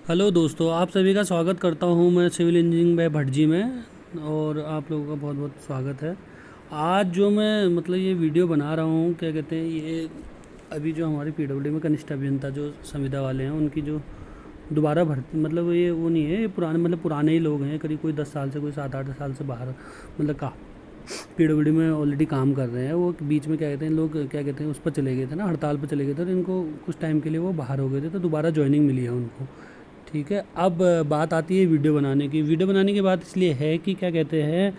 Hello दोस्तों, आप सभी का स्वागत करता हूं मैं सिविल इंजीनियरिंग बाय भटजी में। और आप लोगों का बहुत बहुत स्वागत है। आज जो मैं ये वीडियो बना रहा हूं, क्या कहते हैं, ये अभी जो हमारी पीडब्ल्यूडी में कनिष्ठ अभियंता जो संविदा वाले हैं उनकी जो दोबारा भर्ती, ये वो नहीं है, ये पुराने पुराने ही लोग हैं, करीब कोई 10 साल से, कोई 7-8 साल से बाहर का पीडब्ल्यूडी में ऑलरेडी काम कर रहे हैं। वो बीच में क्या कहते हैं, लोग क्या कहते हैं, उस पर चले गए थे ना, हड़ताल पर चले गए थे, और इनको कुछ टाइम के लिए वो बाहर हो गए थे, तो दोबारा ज्वाइनिंग मिली है उनको। ठीक है, अब बात आती है वीडियो बनाने की। वीडियो बनाने की बात इसलिए है कि क्या कहते हैं,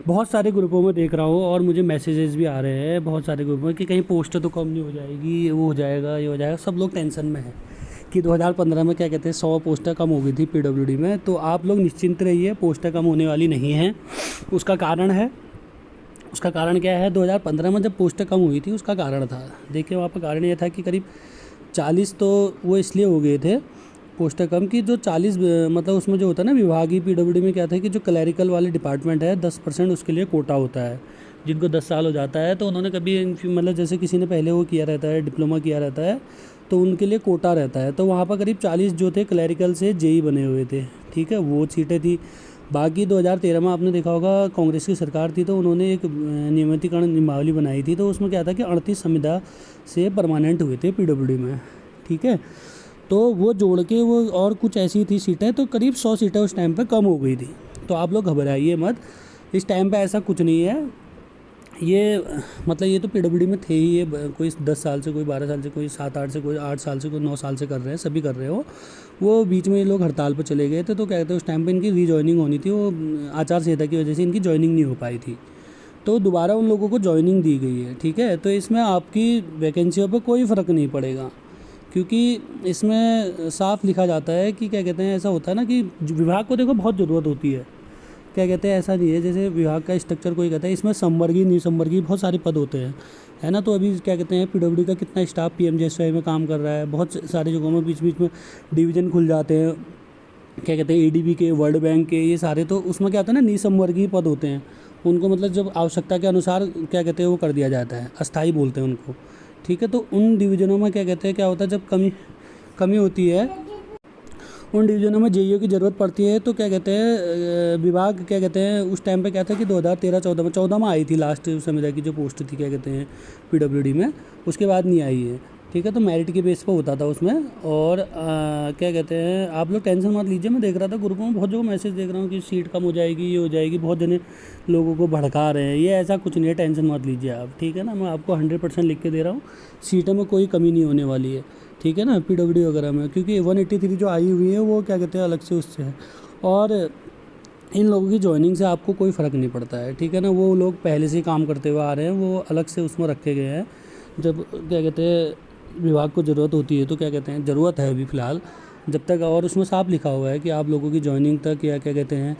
बहुत सारे ग्रुपों में देख रहा हूँ और मुझे मैसेजेस भी आ रहे हैं बहुत सारे ग्रुपों में कि कहीं पोस्ट तो कम नहीं हो जाएगी, वो हो जाएगा, ये हो जाएगा। सब लोग टेंशन में है कि 2015 में क्या कहते हैं 100 पोस्टें कम हो गई थी पीडब्ल्यूडी में। तो आप लोग निश्चिंत रहिए, पोस्टें कम होने वाली नहीं हैं। उसका कारण है, उसका कारण क्या है, 2015 में जब पोस्टें कम हुई थी उसका कारण था, देखिए वहाँ पर कारण ये था कि करीब 40 तो वो इसलिए हो गए थे पोस्टें कम की, जो 40 उसमें जो होता है ना विभागीय पीडब्ल्यूडी में क्या था कि जो क्लैरिकल वाले डिपार्टमेंट है 10% उसके लिए कोटा होता है। जिनको 10 साल हो जाता है तो उन्होंने कभी जैसे किसी ने पहले वो किया रहता है, डिप्लोमा किया रहता है, तो उनके लिए कोटा रहता है। तो वहाँ पर करीब 40 जो थे क्लैरिकल से जेई बने हुए थे। ठीक है, वो सीटें थी। बाकी 2013 में आपने देखा होगा कांग्रेस की सरकार थी, तो उन्होंने एक नियमितीकरण नियमावली बनाई थी। तो उसमें क्या था कि 38 संविदा से परमानेंट हुए थे पीडब्ल्यूडी में। ठीक है, तो वो जोड़ के वो और कुछ ऐसी थी सीटें, तो करीब 100 सीटें उस टाइम पे कम हो गई थी। तो आप लोग घबराइए मत, इस टाइम पे ऐसा कुछ नहीं है। ये ये तो पीडब्ल्यूडी में थे ही, ये कोई 10 साल से, कोई 12 साल से, कोई 7-8 से, कोई 8 साल से, कोई 9 साल से कर रहे हैं, सभी कर रहे हो। वो बीच में ये लोग हड़ताल पर चले गए थे, तो क्या कहते हैं उस टाइम पे इनकी रीजॉइनिंग होनी थी, वो आचार संहिता की वजह से इनकी ज्वाइनिंग नहीं हो पाई थी, तो दोबारा उन लोगों को ज्वाइनिंग दी गई है। ठीक है, तो इसमें आपकी वैकेंसियों पर कोई फ़र्क नहीं पड़ेगा, क्योंकि इसमें साफ लिखा जाता है कि क्या कहते हैं, ऐसा होता है ना कि विभाग को देखो बहुत ज़रूरत होती है। क्या कहते हैं, ऐसा नहीं है जैसे विभाग का स्ट्रक्चर कोई कहता है, इसमें संवर्गीय निसंवर्गीय बहुत सारे पद होते हैं, है ना। तो अभी क्या कहते हैं पीडब्ल्यूडी का कितना स्टाफ पीएमजेएसवाई में काम कर रहा है, बहुत सारी जगहों में बीच बीच में डिवीज़न खुल जाते हैं, क्या कहते हैं एडीबी के, वर्ल्ड बैंक के, ये सारे। तो उसमें क्या होता है ना, निसंवर्गीय पद होते हैं, उनको जब आवश्यकता के अनुसार क्या कहते हैं वो कर दिया जाता है, अस्थाई बोलते हैं उनको। ठीक है, तो उन डिवीज़नों में क्या कहते हैं, क्या होता है जब कमी कमी होती है, उन डिवीज़नों में जेईओ की ज़रूरत पड़ती है, तो क्या कहते हैं विभाग क्या कहते हैं, उस टाइम पे क्या था कि 2013-14 में आई थी लास्ट संविदा की जो पोस्ट थी, क्या कहते हैं पीडब्ल्यूडी में, उसके बाद नहीं आई है। ठीक है, तो मेरिट के बेस पर होता था उसमें। और क्या कहते हैं, आप लोग टेंशन मत लीजिए। मैं देख रहा था ग्रुपों में बहुत जगह मैसेज देख रहा हूँ कि सीट कम हो जाएगी, ये हो जाएगी, बहुत जने लोगों को भड़का रहे हैं। ये ऐसा कुछ नहीं है, टेंशन मत लीजिए आप। ठीक है ना, मैं आपको 100% लिख के दे रहा हूँ, सीटों में कोई कमी नहीं होने वाली है। ठीक है ना, पीडब्ल्यूडी वगैरह में, क्योंकि 183 जो आई हुई है वो क्या कहते हैं अलग से उससे है। और इन लोगों की ज्वाइनिंग से आपको कोई फ़र्क नहीं पड़ता है। ठीक है ना, वो लोग पहले से ही काम करते हुए आ रहे हैं, वो अलग से उसमें रखे गए हैं। जब क्या कहते हैं विभाग को ज़रूरत होती है, तो क्या कहते हैं ज़रूरत है अभी फ़िलहाल, जब तक, और उसमें साफ लिखा हुआ है कि आप लोगों की ज्वाइनिंग तक, या क्या कहते हैं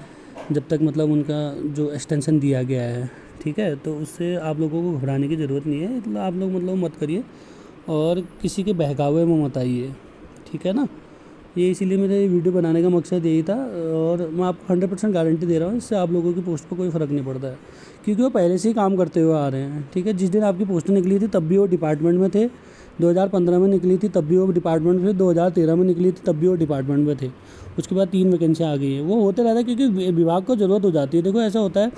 जब तक उनका जो एक्सटेंशन दिया गया है। ठीक है, तो उससे आप लोगों को घबराने की ज़रूरत नहीं है। आप लोग मत करिए और किसी के बहकावे में मत आइए। ठीक है ना, ये इसीलिए मेरे वीडियो बनाने का मकसद यही था। और मैं आपको 100% गारंटी दे रहा हूँ, इससे आप लोगों की पोस्ट पर कोई फ़र्क नहीं पड़ता है, क्योंकि वो पहले से ही काम करते हुए आ रहे हैं। ठीक है, जिस दिन आपकी पोस्ट निकली थी तब भी वो डिपार्टमेंट में थे, 2015 में निकली थी तब भी वो डिपार्टमेंट में थे, 2013 में निकली थी तब भी वो डिपार्टमेंट में थे। उसके बाद 3 वैकेंसियाँ आ गई हैं। वो होते रहता है क्योंकि विभाग को ज़रूरत हो जाती है। देखो ऐसा होता है,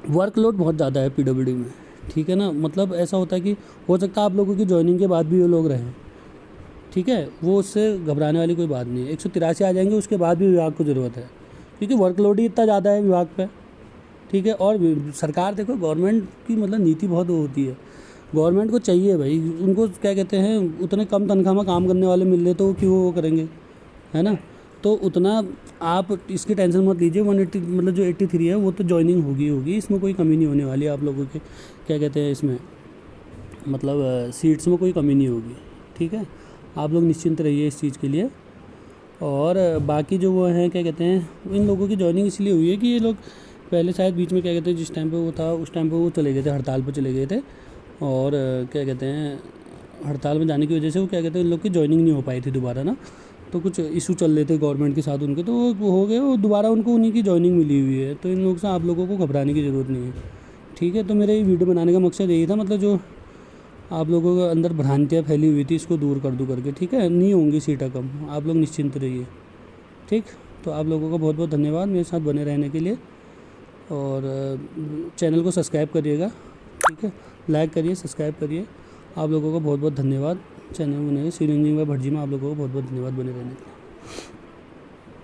वर्कलोड बहुत ज़्यादा है पीडब्ल्यूडी में। ठीक है ना, ऐसा होता है कि हो सकता है आप लोगों की ज्वाइनिंग के बाद भी वो लोग रहें। ठीक है, वो उससे घबराने वाली कोई बात नहीं है। 183 आ जाएंगे उसके बाद भी विभाग को ज़रूरत है, क्योंकि वर्कलोड ही इतना ज़्यादा है विभाग पे। ठीक है, और सरकार देखो, गवर्नमेंट की नीति बहुत वो होती है, गवर्नमेंट को चाहिए भाई, उनको क्या कहते हैं उतने कम तनख्वाह में काम करने वाले मिल रहे तो क्यों वो करेंगे, है ना। तो उतना आप इसकी टेंशन मत लीजिए। 180 जो 83 है वो तो ज्वाइनिंग होगी, इसमें कोई कमी नहीं होने वाली आप लोगों के, क्या कहते हैं इसमें सीट्स में कोई कमी नहीं होगी। ठीक है, आप लोग निश्चिंत रहिए इस चीज़ के लिए। और बाकी जो वो हैं, क्या कहते हैं, इन लोगों की ज्वाइनिंग इसलिए हुई है कि ये लोग पहले शायद बीच में क्या कहते हैं जिस टाइम पे वो था उस टाइम पे वो चले गए थे, हड़ताल पे चले गए थे। और क्या कहते हैं हड़ताल में जाने की वजह से वो क्या कहते हैं इन लोग की ज्वाइनिंग नहीं हो पाई थी दोबारा ना, तो कुछ इशू चल रहे थे गवर्नमेंट के साथ उनके, तो वो हो गए, वो दोबारा उनको उन्हीं की ज्वाइनिंग मिली हुई है। तो इन लोग से आप लोगों को घबराने की ज़रूरत नहीं है। ठीक है, तो मेरा ये वीडियो बनाने का मकसद यही था, जो आप लोगों के अंदर भ्रांतियाँ फैली हुई थी, इसको दूर कर दूँ करके, ठीक है। नहीं होंगी सीटें कम, आप लोग निश्चिंत रहिए, ठीक। तो आप लोगों का बहुत बहुत धन्यवाद मेरे साथ बने रहने के लिए, और चैनल को सब्सक्राइब करिएगा, ठीक है। लाइक करिए, सब्सक्राइब करिए। आप लोगों का बहुत बहुत धन्यवाद। चैनल बने सिविल इंजीनियरिंग बाय भटजी में आप लोगों को बहुत बहुत धन्यवाद बने रहने के लिए।